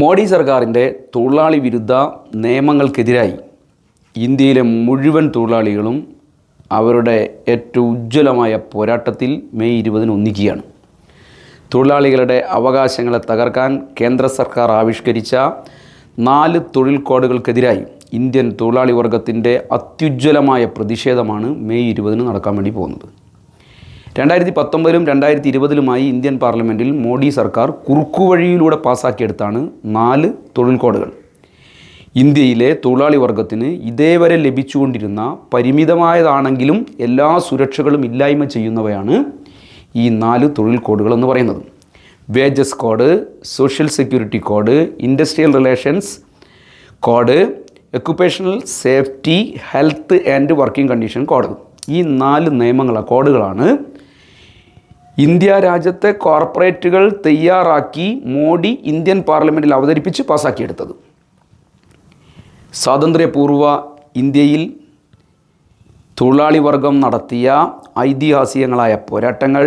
മോഡി സർക്കാരിൻ്റെ തൊഴിലാളി വിരുദ്ധ നിയമങ്ങൾക്കെതിരായി ഇന്ത്യയിലെ മുഴുവൻ തൊഴിലാളികളും അവരുടെ ഏറ്റവും ഉജ്ജ്വലമായ പോരാട്ടത്തിൽ മെയ് 20 ഒന്നിക്കുകയാണ്. തൊഴിലാളികളുടെ അവകാശങ്ങളെ തകർക്കാൻ കേന്ദ്ര സർക്കാർ ആവിഷ്കരിച്ച 4 തൊഴിൽ കോഡുകൾക്കെതിരായി ഇന്ത്യൻ തൊഴിലാളി വർഗത്തിൻ്റെ അത്യുജ്വലമായ പ്രതിഷേധമാണ് മെയ് 20 നടക്കാൻ വേണ്ടി പോകുന്നത്. 2019 2020 ഇന്ത്യൻ പാർലമെൻറ്റിൽ മോഡി സർക്കാർ കുറുക്കുവഴിയിലൂടെ പാസ്സാക്കിയെടുത്താണ് 4 തൊഴിൽ കോഡുകൾ. ഇന്ത്യയിലെ തൊഴിലാളി വർഗത്തിന് ഇതേവരെ ലഭിച്ചുകൊണ്ടിരുന്ന പരിമിതമായതാണെങ്കിലും എല്ലാ സുരക്ഷകളും ഇല്ലായ്മ ചെയ്യുന്നവയാണ് ഈ 4 തൊഴിൽ കോഡുകൾ എന്ന് പറയുന്നത്. Wages code, social security code, industrial relations code, occupational safety, health and working condition code. ഈ 4 കോഡുകളാണ് ഇന്ത്യ രാജ്യത്തെ കോർപ്പറേറ്റുകൾ തയ്യാറാക്കി മോഡി ഇന്ത്യൻ പാർലമെൻറ്റിൽ അവതരിപ്പിച്ച് പാസ്സാക്കിയെടുത്തത്. സ്വാതന്ത്ര്യപൂർവ്വ ഇന്ത്യയിൽ തൊഴിലാളി വർഗം നടത്തിയ ഐതിഹാസികങ്ങളായ പോരാട്ടങ്ങൾ,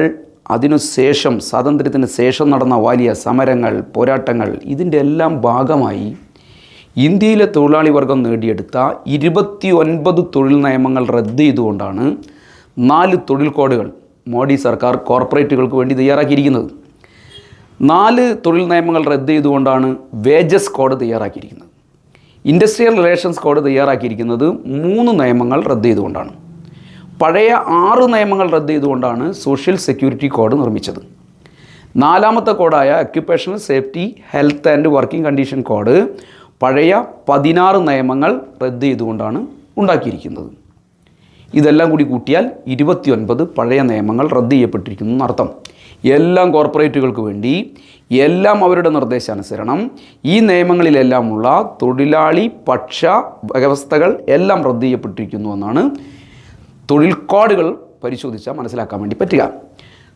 അതിനുശേഷം സ്വാതന്ത്ര്യത്തിന് ശേഷം നടന്ന വലിയ സമരങ്ങൾ, പോരാട്ടങ്ങൾ, ഇതിൻ്റെ എല്ലാം ഭാഗമായി ഇന്ത്യയിലെ തൊഴിലാളി വർഗം നേടിയെടുത്ത 29 തൊഴിൽ നിയമങ്ങൾ റദ്ദ് ചെയ്തുകൊണ്ടാണ് 4 തൊഴിൽ കോഡുകൾ മോഡി സർക്കാർ കോർപ്പറേറ്റുകൾക്ക് വേണ്ടി തയ്യാറാക്കിയിരിക്കുന്നത്. 4 തൊഴിൽ നിയമങ്ങൾ റദ്ദ് ചെയ്തുകൊണ്ടാണ് വേജസ് കോഡ് തയ്യാറാക്കിയിരിക്കുന്നത്. ഇൻഡസ്ട്രിയൽ റിലേഷൻസ് കോഡ് തയ്യാറാക്കിയിരിക്കുന്നത് 3 നിയമങ്ങൾ റദ്ദ് ചെയ്തുകൊണ്ടാണ്. പഴയ 6 നിയമങ്ങൾ റദ്ദ് ചെയ്തുകൊണ്ടാണ് സോഷ്യൽ സെക്യൂരിറ്റി കോഡ് നിർമ്മിച്ചത്. 4ാമത്തെ കോഡായ occupational safety, health and working condition code പഴയ 16 നിയമങ്ങൾ റദ്ദ് ചെയ്തുകൊണ്ടാണ് ഉണ്ടാക്കിയിരിക്കുന്നത്. ഇതെല്ലാം കൂടി കൂട്ടിയാൽ 29 പഴയ നിയമങ്ങൾ റദ്ദ് ചെയ്യപ്പെട്ടിരിക്കുന്നു എന്നർത്ഥം. എല്ലാം കോർപ്പറേറ്റുകൾക്ക് വേണ്ടി, എല്ലാം അവരുടെ നിർദ്ദേശാനുസരണം ഈ നിയമങ്ങളിലെല്ലാമുള്ള തൊഴിലാളി പക്ഷ വ്യവസ്ഥകൾ എല്ലാം റദ്ദ് ചെയ്യപ്പെട്ടിരിക്കുന്നു എന്നാണ് തൊഴിൽ കോഡുകൾ പരിശോധിച്ചാൽ മനസ്സിലാക്കാൻ വേണ്ടി പറ്റുക.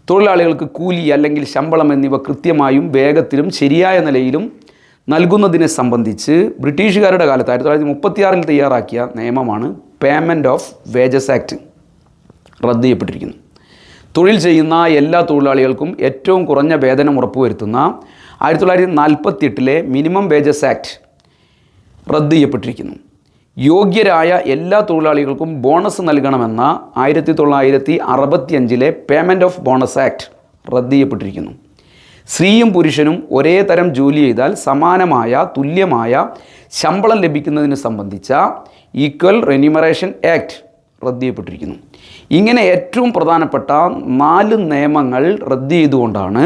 തൊഴിലാളികൾക്ക് കൂലി അല്ലെങ്കിൽ ശമ്പളം എന്നിവ കൃത്യമായും വേഗത്തിലും ശരിയായ നിലയിലും നൽകുന്നതിനെ സംബന്ധിച്ച് ബ്രിട്ടീഷുകാരുടെ കാലത്ത് 1936 തയ്യാറാക്കിയ നിയമമാണ് പേയ്മെൻറ്റ് ഓഫ് വേജസ് ആക്ട് റദ്ദ് ചെയ്യപ്പെട്ടിരിക്കുന്നു. തൊഴിൽ ചെയ്യുന്ന എല്ലാ തൊഴിലാളികൾക്കും ഏറ്റവും കുറഞ്ഞ വേതനം ഉറപ്പുവരുത്തുന്ന 1948 മിനിമം വേജസ് ആക്ട് റദ്ദ് ചെയ്യപ്പെട്ടിരിക്കുന്നു. യോഗ്യരായ എല്ലാ തൊഴിലാളികൾക്കും ബോണസ് നൽകണമെന്ന 1965 പേയ്മെൻറ്റ് ഓഫ് ബോണസ് ആക്ട് റദ്ദ് ചെയ്യപ്പെട്ടിരിക്കുന്നു. സ്ത്രീയും പുരുഷനും ഒരേ തരം ജോലി ചെയ്താൽ സമാനമായ തുല്യമായ ശമ്പളം ലഭിക്കുന്നതിന് സംബന്ധിച്ച ഈക്വൽ റെന്യൂമറേഷൻ ആക്ട് റദ്ദ് ചെയ്യപ്പെട്ടിരിക്കുന്നു. ഇങ്ങനെ ഏറ്റവും പ്രധാനപ്പെട്ട 4 നിയമങ്ങൾ റദ്ദ് ചെയ്തുകൊണ്ടാണ്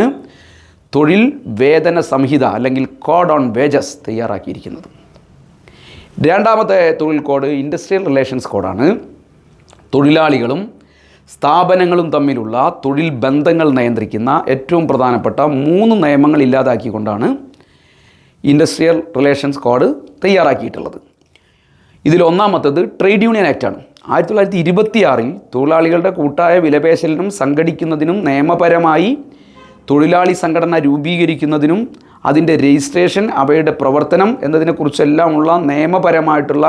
തൊഴിൽ വേതന സംഹിത അല്ലെങ്കിൽ കോഡ് ഓൺ വേജസ് തയ്യാറാക്കിയിരിക്കുന്നത്. 2ാമത്തെ തൊഴിൽ കോഡ് ഇൻഡസ്ട്രിയൽ റിലേഷൻസ് കോഡാണ്. തൊഴിലാളികളും സ്ഥാപനങ്ങളും തമ്മിലുള്ള തൊഴിൽ ബന്ധങ്ങൾ നിയന്ത്രിക്കുന്ന ഏറ്റവും പ്രധാനപ്പെട്ട 3 നിയമങ്ങൾ ഇല്ലാതാക്കിക്കൊണ്ടാണ് ഇൻഡസ്ട്രിയൽ റിലേഷൻസ് കോഡ് തയ്യാറാക്കിയിട്ടുള്ളത്. ഇതിൽ 1ാമത്തേത് ട്രേഡ് യൂണിയൻ ആക്റ്റാണ്. 1926 തൊഴിലാളികളുടെ കൂട്ടായ വിലപേശലിനും സംഘടിക്കുന്നതിനും നിയമപരമായി തൊഴിലാളി സംഘടന രൂപീകരിക്കുന്നതിനും അതിൻ്റെ രജിസ്ട്രേഷൻ, അവയുടെ പ്രവർത്തനം എന്നതിനെക്കുറിച്ചെല്ലാമുള്ള നിയമപരമായിട്ടുള്ള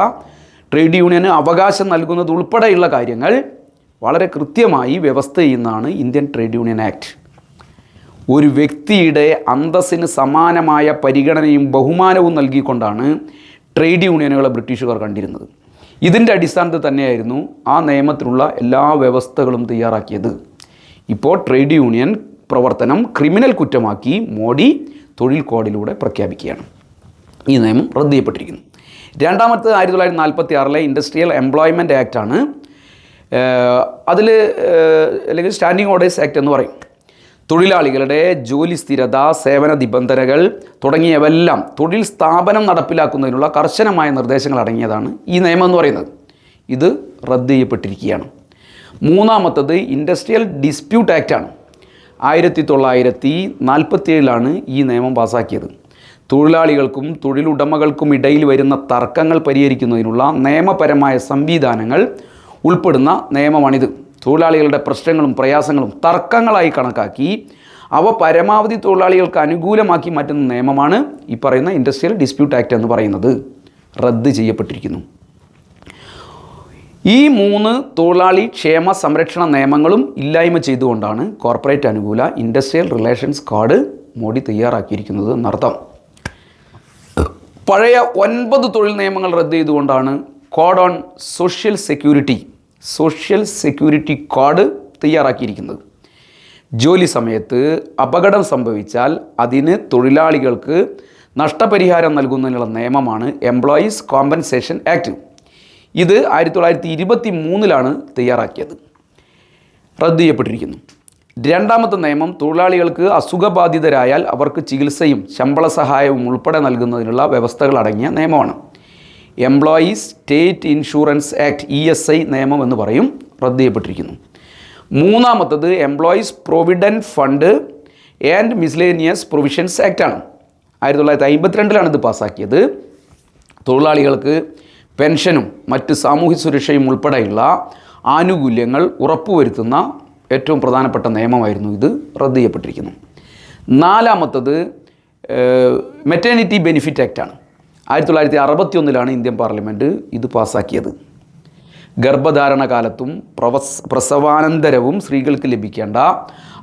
ട്രേഡ് യൂണിയന് അവകാശം നൽകുന്നത് ഉൾപ്പെടെയുള്ള കാര്യങ്ങൾ വളരെ കൃത്യമായി വ്യവസ്ഥ ചെയ്യുന്നതാണ് ഇന്ത്യൻ ട്രേഡ് യൂണിയൻ ആക്ട്. ഒരു വ്യക്തിയുടെ അന്തസ്സിന് സമാനമായ പരിഗണനയും ബഹുമാനവും നൽകിക്കൊണ്ടാണ് ട്രേഡ് യൂണിയനുകളെ ബ്രിട്ടീഷുകാർ കണ്ടിരുന്നത്. ഇതിൻ്റെ അടിസ്ഥാനത്തിൽ തന്നെയായിരുന്നു ആ നിയമത്തിലുള്ള എല്ലാ വ്യവസ്ഥകളും തയ്യാറാക്കിയത്. ഇപ്പോൾ ട്രേഡ് യൂണിയൻ പ്രവർത്തനം ക്രിമിനൽ കുറ്റമാക്കി മോഡി തൊഴിൽ കോഡിലൂടെ പ്രഖ്യാപിക്കുകയാണ്. ഈ നിയമം റദ്ദ് ചെയ്യപ്പെട്ടിരിക്കുന്നു. 2ാമത്തെ 1946 ഇൻഡസ്ട്രിയൽ എംപ്ലോയ്മെൻറ്റ് ആക്റ്റാണ്. അതിൽ അല്ലെങ്കിൽ സ്റ്റാൻഡിംഗ് ഓർഡേഴ്സ് ആക്ട് എന്ന് പറയും. തൊഴിലാളികളുടെ ജോലി സ്ഥിരത, സേവന നിബന്ധനകൾ തുടങ്ങിയവെല്ലാം തൊഴിൽ സ്ഥാപനം നടപ്പിലാക്കുന്നതിനുള്ള കർശനമായ നിർദ്ദേശങ്ങൾ അടങ്ങിയതാണ് ഈ നിയമം എന്ന് പറയുന്നത്. ഇത് റദ്ദ് ചെയ്യപ്പെട്ടിരിക്കുകയാണ്. 3ാമത്തേത് ഇൻഡസ്ട്രിയൽ ഡിസ്പ്യൂട്ട് ആക്റ്റാണ്. 1947 ഈ നിയമം പാസ്സാക്കിയത്. തൊഴിലാളികൾക്കും തൊഴിലുടമകൾക്കും ഇടയിൽ വരുന്ന തർക്കങ്ങൾ പരിഹരിക്കുന്നതിനുള്ള നിയമപരമായ സംവിധാനങ്ങൾ ഉൾപ്പെടുന്ന നിയമമാണിത്. തൊഴിലാളികളുടെ പ്രശ്നങ്ങളും പ്രയാസങ്ങളും തർക്കങ്ങളായി കണക്കാക്കി അവ പരമാവധി തൊഴിലാളികൾക്ക് അനുകൂലമാക്കി മാറ്റുന്ന നിയമമാണ് ഈ പറയുന്ന ഇൻഡസ്ട്രിയൽ ഡിസ്പ്യൂട്ട് ആക്ട് എന്ന് പറയുന്നത്. റദ്ദ് ചെയ്യപ്പെട്ടിരിക്കുന്നു. ഈ 3 തൊഴിലാളി ക്ഷേമ സംരക്ഷണ നിയമങ്ങളും ഇല്ലായ്മ ചെയ്തുകൊണ്ടാണ് കോർപ്പറേറ്റ് അനുകൂല ഇൻഡസ്ട്രിയൽ റിലേഷൻസ് കോഡ് മോഡി തയ്യാറാക്കിയിരിക്കുന്നത് എന്നർത്ഥം. പഴയ 9 തൊഴിൽ നിയമങ്ങൾ റദ്ദ് ചെയ്തുകൊണ്ടാണ് code on social security code തയ്യാറാക്കിയിരിക്കുന്നത്. ജോലി സമയത്ത് അപകടം സംഭവിച്ചാൽ അതിന് തൊഴിലാളികൾക്ക് നഷ്ടപരിഹാരം നൽകുന്നതിനുള്ള നിയമമാണ് എംപ്ലോയീസ് കോമ്പൻസേഷൻ ആക്ട്. ഇത് 1923 തയ്യാറാക്കിയത്. റദ്ദ് ചെയ്യപ്പെട്ടിരിക്കുന്നു. രണ്ടാമത്തെ നിയമം തൊഴിലാളികൾക്ക് അസുഖബാധിതരായാൽ അവർക്ക് ചികിത്സയും ശമ്പള സഹായവും ഉൾപ്പെടെ നൽകുന്നതിനുള്ള വ്യവസ്ഥകൾ അടങ്ങിയ നിയമമാണ്. Employees state insurance act ESI നിയമം എന്ന് പറയും. റദ്ദ് ചെയ്യപ്പെട്ടിരിക്കുന്നു. മൂന്നാമത്തത് employees provident fund and miscellaneous provisions ആക്റ്റാണ്. 1952 ഇത് പാസ്സാക്കിയത്. തൊഴിലാളികൾക്ക് പെൻഷനും മറ്റ് സാമൂഹ്യ സുരക്ഷയും ഉൾപ്പെടെയുള്ള ആനുകൂല്യങ്ങൾ ഉറപ്പുവരുത്തുന്ന ഏറ്റവും പ്രധാനപ്പെട്ട നിയമമായിരുന്നു ഇത്. റദ്ദ് ചെയ്യപ്പെട്ടിരിക്കുന്നു. നാലാമത്തത് മെറ്റേണിറ്റി ബെനിഫിറ്റ് ആക്റ്റാണ്. 1961 ഇന്ത്യൻ പാർലമെൻറ്റ് ഇത് പാസ്സാക്കിയത്. ഗർഭധാരണ കാലത്തും പ്രസവാനന്തരവും സ്ത്രീകൾക്ക് ലഭിക്കേണ്ട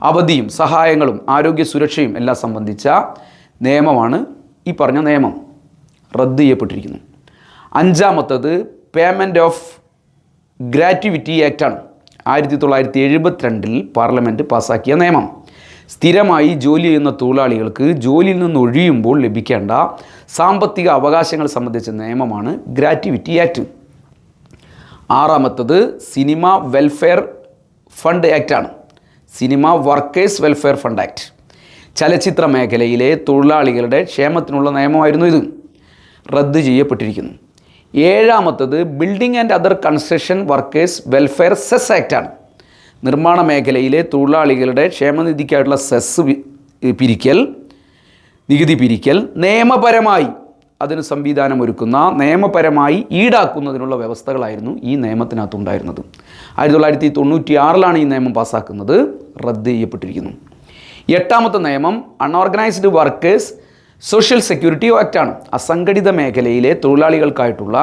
അവധിയും സഹായങ്ങളും ആരോഗ്യ സുരക്ഷയും എല്ലാം സംബന്ധിച്ച നിയമമാണ് ഈ പറഞ്ഞ നിയമം. റദ്ദ് ചെയ്യപ്പെട്ടിരിക്കുന്നു. അഞ്ചാമത്തത് പേയ്മെൻറ്റ് ഓഫ് ഗ്രാറ്റുവിറ്റി ആക്റ്റാണ്. 1972 പാർലമെൻറ്റ് പാസ്സാക്കിയ നിയമം. സ്ഥിരമായി ജോലി ചെയ്യുന്ന തൊഴിലാളികൾക്ക് ജോലിയിൽ നിന്ന് ഒഴിയുമ്പോൾ ലഭിക്കേണ്ട സാമ്പത്തിക അവകാശങ്ങൾ സംബന്ധിച്ച നിയമമാണ് ഗ്രാറ്റുവിറ്റി ആക്ട്. ആറാമത്തത് സിനിമ വെൽഫെയർ ഫണ്ട് ആക്റ്റാണ്. Cinema workers welfare fund act. ചലച്ചിത്ര മേഖലയിലെ തൊഴിലാളികളുടെ ക്ഷേമത്തിനുള്ള നിയമമായിരുന്നു ഇത്. റദ്ദ് ചെയ്യപ്പെട്ടിരിക്കുന്നു. ഏഴാമത്തത് building and other construction workers welfare cess ആക്റ്റാണ്. നിർമ്മാണ മേഖലയിലെ തൊഴിലാളികളുടെ ക്ഷേമനിധിക്കായിട്ടുള്ള നികുതി പിരിക്കൽ നിയമപരമായി അതിന് സംവിധാനം ഒരുക്കുന്ന നിയമപരമായി ഈടാക്കുന്നതിനുള്ള വ്യവസ്ഥകളായിരുന്നു ഈ നിയമത്തിനകത്തുണ്ടായിരുന്നത്. 1996 ഈ നിയമം പാസ്സാക്കുന്നത്. റദ്ദ് ചെയ്യപ്പെട്ടിരിക്കുന്നു. എട്ടാമത്തെ നിയമം അൺഓർഗനൈസ്ഡ് വർക്കേഴ്സ് സോഷ്യൽ സെക്യൂരിറ്റി ആക്റ്റാണ്. അസംഘടിത മേഖലയിലെ തൊഴിലാളികൾക്കായിട്ടുള്ള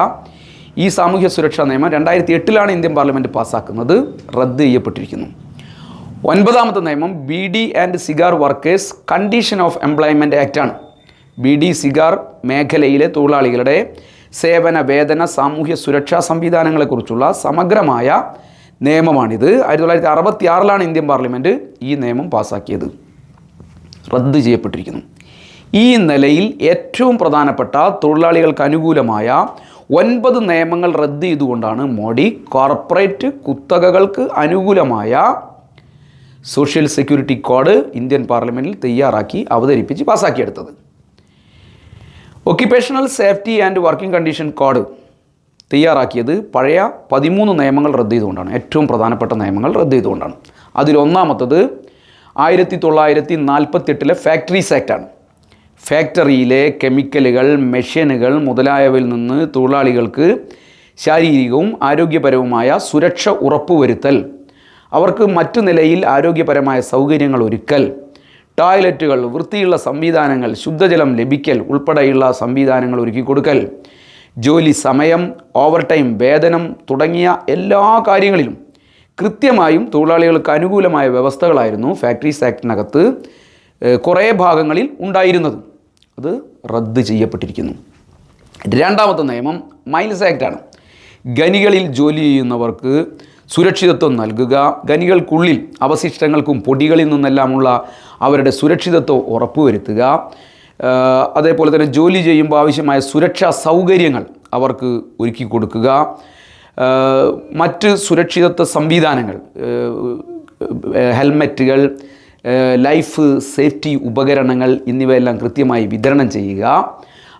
ഈ സാമൂഹ്യ സുരക്ഷാ നിയമം 2008 ഇന്ത്യൻ പാർലമെൻറ്റ് പാസ്സാക്കുന്നത്. റദ്ദ് ചെയ്യപ്പെട്ടിരിക്കുന്നു. ഒൻപതാമത്തെ നിയമം BD and cigar workers condition of employment ആക്റ്റാണ്. BD സിഗാർ മേഖലയിലെ തൊഴിലാളികളുടെ സേവന വേതന സാമൂഹ്യ സുരക്ഷാ സംവിധാനങ്ങളെക്കുറിച്ചുള്ള സമഗ്രമായ നിയമമാണിത്. 1966 ഇന്ത്യൻ പാർലമെൻറ്റ് ഈ നിയമം പാസ്സാക്കിയത്. റദ്ദ് ചെയ്യപ്പെട്ടിരിക്കുന്നു. ഈ നിലയിൽ ഏറ്റവും പ്രധാനപ്പെട്ട തൊഴിലാളികൾക്ക് അനുകൂലമായ 9 നിയമങ്ങൾ റദ്ദ് ചെയ്തുകൊണ്ടാണ് മോഡി കോർപ്പറേറ്റ് കുത്തകകൾക്ക് അനുകൂലമായ സോഷ്യൽ സെക്യൂരിറ്റി കോഡ് ഇന്ത്യൻ പാർലമെൻറ്റിൽ തയ്യാറാക്കി അവതരിപ്പിച്ച് പാസ്സാക്കിയെടുത്തത്. Occupational safety and working condition code തയ്യാറാക്കിയത് പഴയ 13 നിയമങ്ങൾ റദ്ദ് ചെയ്തുകൊണ്ടാണ്. ഏറ്റവും പ്രധാനപ്പെട്ട നിയമങ്ങൾ റദ്ദ് ചെയ്തുകൊണ്ടാണ്. അതിലൊന്നാമത്തത് 1948 ഫാക്ടറീസ് ആക്റ്റാണ്. ഫാക്ടറിയിലെ കെമിക്കലുകൾ, മെഷീനുകൾ മുതലായവയിൽ നിന്ന് തൊഴിലാളികൾക്ക് ശാരീരികവും ആരോഗ്യപരവുമായ സുരക്ഷ ഉറപ്പുവരുത്തൽ, അവർക്ക് മറ്റു നിലയിൽ ആരോഗ്യപരമായ സൗകര്യങ്ങൾ ഒരുക്കൽ, ടോയ്ലറ്റുകൾ, വൃത്തിയുള്ള സംവിധാനങ്ങൾ, ശുദ്ധജലം ലഭിക്കൽ ഉൾപ്പെടെയുള്ള സംവിധാനങ്ങൾ ഒരുക്കി കൊടുക്കൽ, ജോലി സമയം, ഓവർ ടൈം വേതനം തുടങ്ങിയ എല്ലാ കാര്യങ്ങളിലും കൃത്യമായും തൊഴിലാളികൾക്ക് അനുകൂലമായ വ്യവസ്ഥകളായിരുന്നു ഫാക്ടറീസ് ആക്ടിനകത്ത് കുറേ ഭാഗങ്ങളിൽ ഉണ്ടായിരുന്നത്. അത് റദ്ദ് ചെയ്യപ്പെട്ടിരിക്കുന്നു. രണ്ടാമത്തെ നിയമം മൈൻസ് ആക്റ്റാണ്. ഖനികളിൽ ജോലി ചെയ്യുന്നവർക്ക് സുരക്ഷിതത്വം നൽകുക, ഖനികൾക്കുള്ളിൽ അവശിഷ്ടങ്ങൾക്കും പൊടികളിൽ നിന്നെല്ലാമുള്ള അവരുടെ സുരക്ഷിതത്വം ഉറപ്പുവരുത്തുക, അതേപോലെ തന്നെ ജോലി ചെയ്യുമ്പോൾ ആവശ്യമായ സുരക്ഷാ സൗകര്യങ്ങൾ അവർക്ക് ഒരുക്കി കൊടുക്കുക, മറ്റ് സുരക്ഷിതത്വ സംവിധാനങ്ങൾ, ഹെൽമറ്റുകൾ, ലൈഫ് സേഫ്റ്റി ഉപകരണങ്ങൾ എന്നിവയെല്ലാം കൃത്യമായി വിതരണം ചെയ്യുക,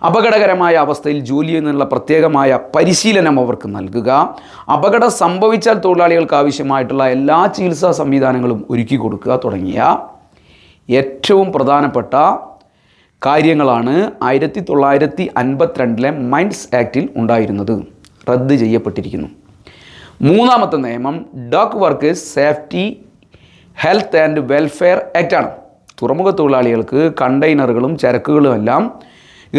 അപകടകരമായ അവസ്ഥയിൽ ജോലി ചെയ്യുന്നതിനുള്ള പ്രത്യേകമായ പരിശീലനം അവർക്ക് നൽകുക, അപകടം സംഭവിച്ചാൽ തൊഴിലാളികൾക്ക് ആവശ്യമായിട്ടുള്ള എല്ലാ ചികിത്സാ സംവിധാനങ്ങളും ഒരുക്കി കൊടുക്കുക തുടങ്ങിയ ഏറ്റവും പ്രധാനപ്പെട്ട കാര്യങ്ങളാണ് 1952 മൈൻസ് ആക്റ്റിൽ ഉണ്ടായിരുന്നത്. റദ്ദ് ചെയ്യപ്പെട്ടിരിക്കുന്നു. മൂന്നാമത്തെ നിയമം dock workers safety health and welfare ആക്റ്റാണ്. തുറമുഖ തൊഴിലാളികൾക്ക് കണ്ടെയ്നറുകളും ചരക്കുകളും എല്ലാം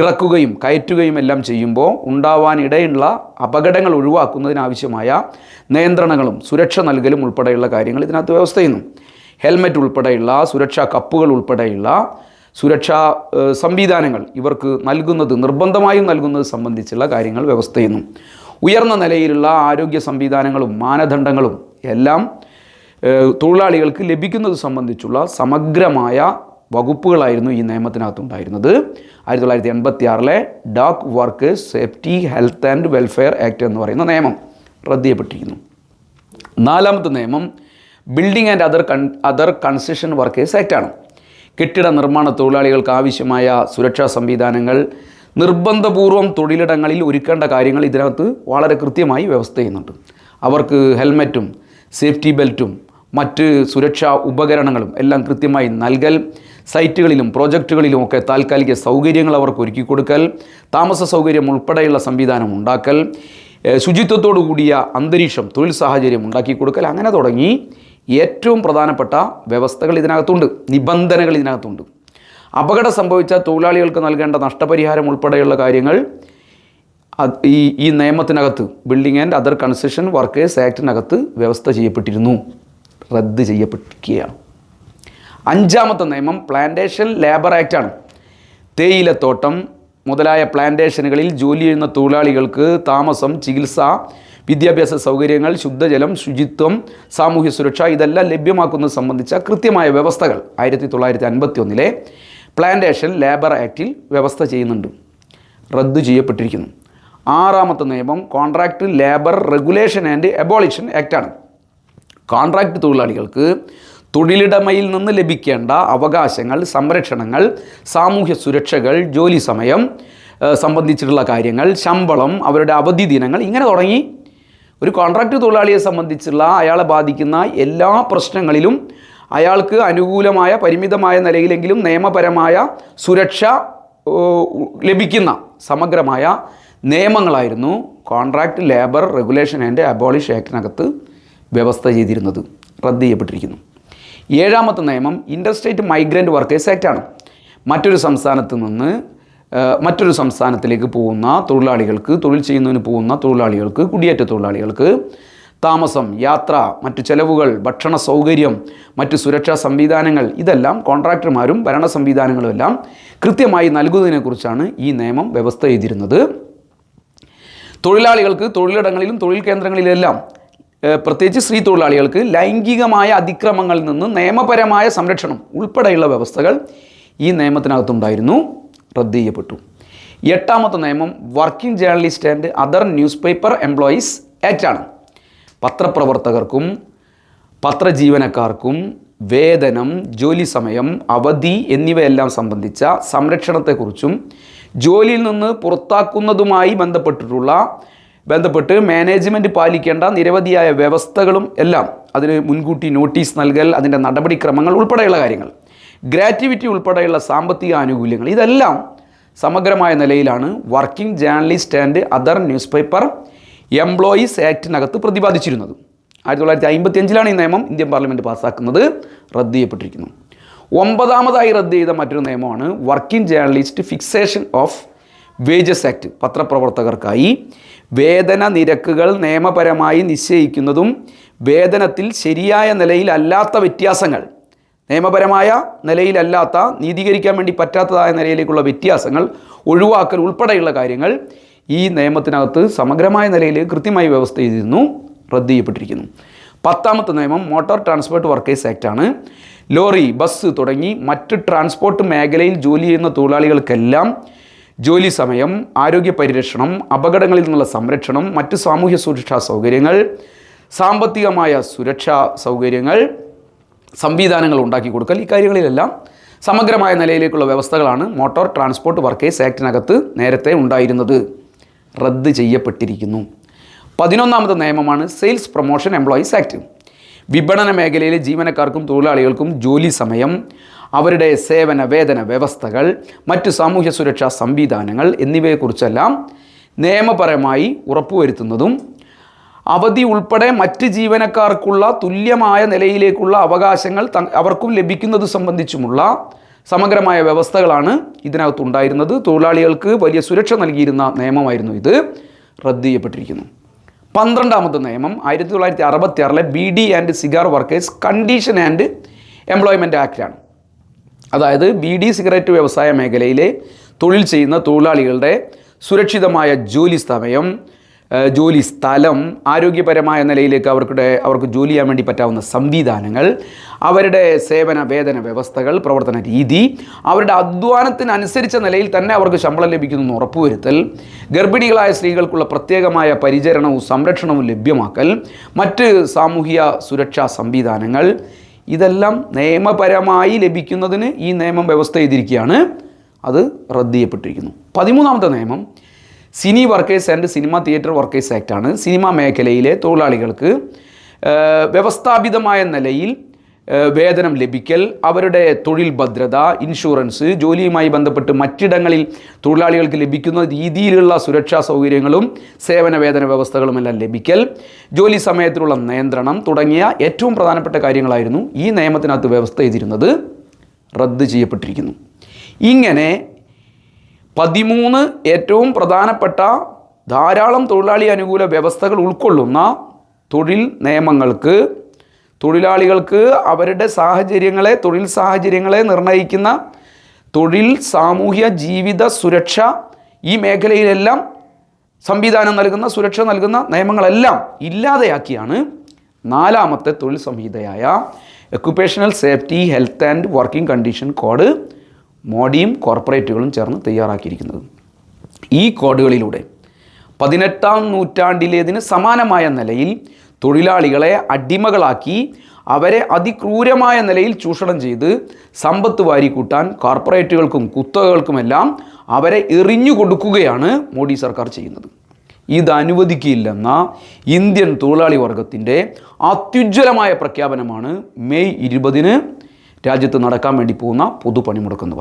ഇറക്കുകയും കയറ്റുകയും എല്ലാം ചെയ്യുമ്പോൾ ഉണ്ടാവാനിടയുള്ള അപകടങ്ങൾ ഒഴിവാക്കുന്നതിനാവശ്യമായ നിയന്ത്രണങ്ങളും സുരക്ഷ നൽകലും ഉൾപ്പെടെയുള്ള കാര്യങ്ങൾ ഇതിനകത്ത് വ്യവസ്ഥ ചെയ്യുന്നു. ഹെൽമറ്റ് ഉൾപ്പെടെയുള്ള സുരക്ഷാ കപ്പുകൾ ഉൾപ്പെടെയുള്ള സുരക്ഷാ സംവിധാനങ്ങൾ ഇവർക്ക് നിർബന്ധമായും നൽകുന്നത് സംബന്ധിച്ചുള്ള കാര്യങ്ങൾ വ്യവസ്ഥ ചെയ്യുന്നു. ഉയർന്ന നിലയിലുള്ള ആരോഗ്യ സംവിധാനങ്ങളും മാനദണ്ഡങ്ങളും എല്ലാം തൊഴിലാളികൾക്ക് ലഭിക്കുന്നത് സംബന്ധിച്ചുള്ള സമഗ്രമായ വകുപ്പുകളായിരുന്നു ഈ നിയമത്തിനകത്തുണ്ടായിരുന്നത്. 1986 dock workers safety health and welfare act എന്ന് പറയുന്ന നിയമം റദ്ദ് ചെയ്യപ്പെട്ടിരിക്കുന്നു. 4ാമത്തെ നിയമം building and other construction workers ആക്റ്റാണ്. കെട്ടിട നിർമ്മാണ തൊഴിലാളികൾക്ക് ആവശ്യമായ സുരക്ഷാ സംവിധാനങ്ങൾ നിർബന്ധപൂർവം തൊഴിലിടങ്ങളിൽ ഒരുക്കേണ്ട കാര്യങ്ങൾ ഇതിനകത്ത് വളരെ കൃത്യമായി വ്യവസ്ഥ ചെയ്യുന്നുണ്ട്. അവർക്ക് ഹെൽമറ്റും സേഫ്റ്റി ബെൽറ്റും മറ്റ് സുരക്ഷാ ഉപകരണങ്ങളും എല്ലാം കൃത്യമായി നൽകൽ, സൈറ്റുകളിലും പ്രോജക്റ്റുകളിലുമൊക്കെ താൽക്കാലിക സൗകര്യങ്ങൾ അവർക്ക് ഒരുക്കി കൊടുക്കൽ, താമസ സൗകര്യം ഉൾപ്പെടെയുള്ള സംവിധാനം ഉണ്ടാക്കൽ, ശുചിത്വത്തോടു കൂടിയ അന്തരീക്ഷം തൊഴിൽ സാഹചര്യം ഉണ്ടാക്കി കൊടുക്കൽ, അങ്ങനെ തുടങ്ങി ഏറ്റവും പ്രധാനപ്പെട്ട വ്യവസ്ഥകൾ ഇതിനകത്തുണ്ട്, നിബന്ധനകൾ ഇതിനകത്തുണ്ട്. അപകടം സംഭവിച്ച തൊഴിലാളികൾക്ക് നൽകേണ്ട നഷ്ടപരിഹാരം ഉൾപ്പെടെയുള്ള കാര്യങ്ങൾ ഈ നിയമത്തിനകത്ത് building and other construction workers ആക്ടിനകത്ത് വ്യവസ്ഥ ചെയ്യപ്പെട്ടിരുന്നു, റദ്ദ് ചെയ്യപ്പെട്ടിരിക്കുകയാണ്. 5ാമത്തെ നിയമം പ്ലാന്റേഷൻ ലേബർ ആക്റ്റാണ്. തേയിലത്തോട്ടം മുതലായ പ്ലാന്റേഷനുകളിൽ ജോലി ചെയ്യുന്ന തൊഴിലാളികൾക്ക് താമസം, ചികിത്സ, വിദ്യാഭ്യാസ സൗകര്യങ്ങൾ, ശുദ്ധജലം, ശുചിത്വം, സാമൂഹ്യ സുരക്ഷ ഇതെല്ലാം ലഭ്യമാക്കുന്നത് സംബന്ധിച്ച കൃത്യമായ വ്യവസ്ഥകൾ 1951 പ്ലാന്റേഷൻ ലേബർ ആക്റ്റിൽ വ്യവസ്ഥ ചെയ്യുന്നുണ്ട്, റദ്ദു ചെയ്യപ്പെട്ടിരിക്കുന്നു. 6ാമത്തെ നിയമം contract labour regulation and abolition ആക്റ്റാണ്. കോൺട്രാക്റ്റ് തൊഴിലാളികൾക്ക് തൊഴിലിടമയിൽ നിന്ന് ലഭിക്കേണ്ട അവകാശങ്ങൾ, സംരക്ഷണങ്ങൾ, സാമൂഹ്യ സുരക്ഷകൾ, ജോലി സമയം സംബന്ധിച്ചിട്ടുള്ള കാര്യങ്ങൾ, ശമ്പളം, അവരുടെ അവധി ദിനങ്ങൾ, ഇങ്ങനെ തുടങ്ങി ഒരു കോൺട്രാക്റ്റ് തൊഴിലാളിയെ സംബന്ധിച്ചുള്ള അയാളെ ബാധിക്കുന്ന എല്ലാ പ്രശ്നങ്ങളിലും അയാൾക്ക് അനുകൂലമായ പരിമിതമായ നിലയിലെങ്കിലും നിയമപരമായ സുരക്ഷ ലഭിക്കുന്ന സമഗ്രമായ നിയമങ്ങളായിരുന്നു contract labour regulation and abolish ആക്ടിനകത്ത് വ്യവസ്ഥ ചെയ്തിരുന്നത്, റദ്ദ് ചെയ്യപ്പെട്ടിരിക്കുന്നു. 7ാമത്തെ നിയമം ഇൻ്റർസ്റ്റേറ്റ് മൈഗ്രൻ്റ് വർക്കേഴ്സ് ആക്റ്റാണ്. മറ്റൊരു സംസ്ഥാനത്ത് നിന്ന് മറ്റൊരു സംസ്ഥാനത്തിലേക്ക് പോകുന്ന തൊഴിലാളികൾക്ക്, തൊഴിൽ ചെയ്യുന്നതിന് പോകുന്ന തൊഴിലാളികൾക്ക്, കുടിയേറ്റ തൊഴിലാളികൾക്ക് താമസം, യാത്ര, മറ്റു ചെലവുകൾ, ഭക്ഷണ സൗകര്യം, മറ്റു സുരക്ഷാ സംവിധാനങ്ങൾ ഇതെല്ലാം കോൺട്രാക്ടർമാരും ഭരണ സംവിധാനങ്ങളും എല്ലാം കൃത്യമായി നൽകുന്നതിനെക്കുറിച്ചാണ് ഈ നിയമം വ്യവസ്ഥ ചെയ്തിരുന്നത്. തൊഴിലാളികൾക്ക് തൊഴിലിടങ്ങളിലും തൊഴിൽ കേന്ദ്രങ്ങളിലെല്ലാം പ്രത്യേകിച്ച് സ്ത്രീ തൊഴിലാളികൾക്ക് ലൈംഗികമായ അതിക്രമങ്ങളിൽ നിന്ന് നിയമപരമായ സംരക്ഷണം ഉൾപ്പെടെയുള്ള വ്യവസ്ഥകൾ ഈ നിയമത്തിനകത്തുണ്ടായിരുന്നു, റദ്ദ് ചെയ്യപ്പെട്ടു. 8ാമത്തെ നിയമം working journalist and other newspaper employees ആക്റ്റാണ്. പത്രപ്രവർത്തകർക്കും പത്രജീവനക്കാർക്കും വേതനം, ജോലി സമയം, അവധി എന്നിവയെല്ലാം സംബന്ധിച്ച സംരക്ഷണത്തെക്കുറിച്ചും ജോലിയിൽ നിന്ന് പുറത്താക്കുന്നതുമായി ബന്ധപ്പെട്ട് മാനേജ്മെൻറ്റ് പാലിക്കേണ്ട നിരവധിയായ വ്യവസ്ഥകളും എല്ലാം, അതിന് മുൻകൂട്ടി നോട്ടീസ് നൽകൽ, അതിൻ്റെ നടപടിക്രമങ്ങൾ ഉൾപ്പെടെയുള്ള കാര്യങ്ങൾ, ഗ്രാറ്റുവിറ്റി ഉൾപ്പെടെയുള്ള സാമ്പത്തിക ആനുകൂല്യങ്ങൾ ഇതെല്ലാം സമഗ്രമായ നിലയിലാണ് working journalist and other newspaper employees ആക്ടിനകത്ത് പ്രതിപാദിച്ചിരുന്നത്. 1955 ഈ നിയമം ഇന്ത്യൻ പാർലമെൻറ്റ് പാസ്സാക്കുന്നത്, റദ്ദ് ചെയ്യപ്പെട്ടിരിക്കുന്നു. 9ാമതായി റദ്ദ് ചെയ്ത മറ്റൊരു നിയമമാണ് working journalist fixation of wages act. പത്രപ്രവർത്തകർക്കായി വേതന നിരക്കുകൾ നിയമപരമായി നിശ്ചയിക്കുന്നതും വേതനത്തിൽ ശരിയായ നിലയിലല്ലാത്ത വ്യത്യാസങ്ങൾ, നിയമപരമായ നിലയിലല്ലാത്ത, നീതീകരിക്കാൻ വേണ്ടി പറ്റാത്തതായ നിലയിലേക്കുള്ള വ്യത്യാസങ്ങൾ ഒഴിവാക്കൽ ഉൾപ്പെടെയുള്ള കാര്യങ്ങൾ ഈ നിയമത്തിനകത്ത് സമഗ്രമായ നിലയിൽ കൃത്യമായി വ്യവസ്ഥ ചെയ്തിരുന്നു, റദ്ദ് ചെയ്യപ്പെട്ടിരിക്കുന്നു. 10ാമത്തെ നിയമം മോട്ടോർ ട്രാൻസ്പോർട്ട് വർക്കേഴ്സ് ആക്റ്റാണ്. ലോറി, ബസ് തുടങ്ങി മറ്റ് ട്രാൻസ്പോർട്ട് മേഖലയിൽ ജോലി ചെയ്യുന്ന തൊഴിലാളികൾക്കെല്ലാം ജോലി സമയം, ആരോഗ്യ പരിരക്ഷണം, അപകടങ്ങളിൽ നിന്നുള്ള സംരക്ഷണം, മറ്റ് സാമൂഹ്യ സുരക്ഷാ സൗകര്യങ്ങൾ, സാമ്പത്തികമായ സുരക്ഷാ സൗകര്യങ്ങൾ, സംവിധാനങ്ങൾ ഉണ്ടാക്കി കൊടുക്കൽ, ഈ കാര്യങ്ങളിലെല്ലാം സമഗ്രമായ നിലയിലേക്കുള്ള വ്യവസ്ഥകളാണ് മോട്ടോർ ട്രാൻസ്പോർട്ട് വർക്കേഴ്സ് ആക്ടിനകത്ത് നേരത്തെ ഉണ്ടായിരുന്നത്, റദ്ദ് ചെയ്യപ്പെട്ടിരിക്കുന്നു. 11ാമത്തെ നിയമമാണ് സെയിൽസ് പ്രൊമോഷൻ എംപ്ലോയീസ് ആക്ട്. വിപണന മേഖലയിലെ ജീവനക്കാർക്കും തൊഴിലാളികൾക്കും ജോലി സമയം, അവരുടെ സേവന വേതന വ്യവസ്ഥകൾ, മറ്റു സാമൂഹ്യ സുരക്ഷാ സംവിധാനങ്ങൾ എന്നിവയെക്കുറിച്ചെല്ലാം നിയമപരമായി ഉറപ്പുവരുത്തുന്നതും അവധി ഉൾപ്പെടെ മറ്റ് ജീവനക്കാർക്കുള്ള തുല്യമായ നിലയിലേക്കുള്ള അവകാശങ്ങൾ അവർക്കും ലഭിക്കുന്നത് സംബന്ധിച്ചുമുള്ള സമഗ്രമായ വ്യവസ്ഥകളാണ് ഇതിനകത്തുണ്ടായിരുന്നത്. തൊഴിലാളികൾക്ക് വലിയ സുരക്ഷ നൽകിയിരുന്ന നിയമമായിരുന്നു ഇത്, റദ്ദ് ചെയ്യപ്പെട്ടിരിക്കുന്നു. 12ാമത്തെ നിയമം 1966 beedi and cigar workers condition and employment ആക്റ്റാണ്. അതായത് ബീഡി സിഗരറ്റ് വ്യവസായ മേഖലയിലെ തൊഴിൽ ചെയ്യുന്ന തൊഴിലാളികളുടെ സുരക്ഷിതമായ ജോലി സമയം, ജോലി സ്ഥലം, ആരോഗ്യപരമായ നിലയിലേക്ക് അവർക്ക് ജോലി ചെയ്യാൻ വേണ്ടി പറ്റാവുന്ന സംവിധാനങ്ങൾ, അവരുടെ സേവന വേതന വ്യവസ്ഥകൾ, പ്രവർത്തന രീതി, അവരുടെ അധ്വാനത്തിനനുസരിച്ച നിലയിൽ തന്നെ അവർക്ക് ശമ്പളം ലഭിക്കുന്നു ഉറപ്പുവരുത്തൽ, ഗർഭിണികളായ സ്ത്രീകൾക്കുള്ള പ്രത്യേകമായ പരിചരണവും സംരക്ഷണവും ലഭ്യമാക്കൽ, മറ്റ് സാമൂഹിക സുരക്ഷാ സംവിധാനങ്ങൾ, ഇതെല്ലാം നിയമപരമായി ലഭിക്കുന്നതിന് ഈ നിയമം വ്യവസ്ഥ ചെയ്തിരിക്കുകയാണ്. അത് റദ്ദ് ചെയ്യപ്പെട്ടിരിക്കുന്നു. 13ാമത്തെ നിയമം cine workers and cinema theatre workers ആക്റ്റാണ്. സിനിമാ മേഖലയിലെ തൊഴിലാളികൾക്ക് വ്യവസ്ഥാപിതമായ നിലയിൽ വേതനം ലഭിക്കൽ, അവരുടെ തൊഴിൽ ഭദ്രത, ഇൻഷുറൻസ്, ജോലിയുമായി ബന്ധപ്പെട്ട് മറ്റിടങ്ങളിൽ തൊഴിലാളികൾക്ക് ലഭിക്കുന്ന രീതിയിലുള്ള സുരക്ഷാ സൗകര്യങ്ങളും സേവന വേതന വ്യവസ്ഥകളുമെല്ലാം ലഭിക്കൽ, ജോലി സമയത്തിലുള്ള നിയന്ത്രണം തുടങ്ങിയ ഏറ്റവും പ്രധാനപ്പെട്ട കാര്യങ്ങളായിരുന്നു ഈ നിയമത്തിനകത്ത് വ്യവസ്ഥ ചെയ്തിരുന്നത്. റദ്ദ് ചെയ്യപ്പെട്ടിരിക്കുന്നു. ഇങ്ങനെ 13 ഏറ്റവും പ്രധാനപ്പെട്ട ധാരാളം തൊഴിലാളി അനുകൂല വ്യവസ്ഥകൾ ഉൾക്കൊള്ളുന്ന തൊഴിൽ നിയമങ്ങൾക്ക് തൊഴിലാളികൾക്ക് അവരുടെ തൊഴിൽ സാഹചര്യങ്ങളെ നിർണ്ണയിക്കുന്ന തൊഴിൽ സാമൂഹ്യ ജീവിത സുരക്ഷ, ഈ മേഖലയിലെല്ലാം സംവിധാനം നൽകുന്ന, സുരക്ഷ നൽകുന്ന നിയമങ്ങളെല്ലാം ഇല്ലാതെയാക്കിയാണ് 4ാമത്തെ തൊഴിൽ സംഹിതയായ occupational safety health and working condition code മോഡിയും കോർപ്പറേറ്റുകളും ചേർന്ന് തയ്യാറാക്കിയിരിക്കുന്നത്. ഈ കോഡുകളിലൂടെ 18ാം നൂറ്റാണ്ടിലേതിന് സമാനമായ നിലയിൽ തൊഴിലാളികളെ അടിമകളാക്കി അവരെ അതിക്രൂരമായ നിലയിൽ ചൂഷണം ചെയ്ത് സമ്പത്ത് വാരിക്കൂട്ടാൻ കോർപ്പറേറ്റുകൾക്കും കുത്തകകൾക്കുമെല്ലാം അവരെ എറിഞ്ഞു കൊടുക്കുകയാണ് മോഡി സർക്കാർ ചെയ്യുന്നത്. ഇത് അനുവദിക്കില്ലെന്ന ഇന്ത്യൻ തൊഴിലാളി വർഗത്തിൻ്റെ അത്യുജ്വലമായ പ്രഖ്യാപനമാണ് മെയ് 20 രാജ്യത്ത് നടക്കാൻ വേണ്ടി പോകുന്ന പൊതുപണിമുടക്കെന്ന് പറയുന്നത്.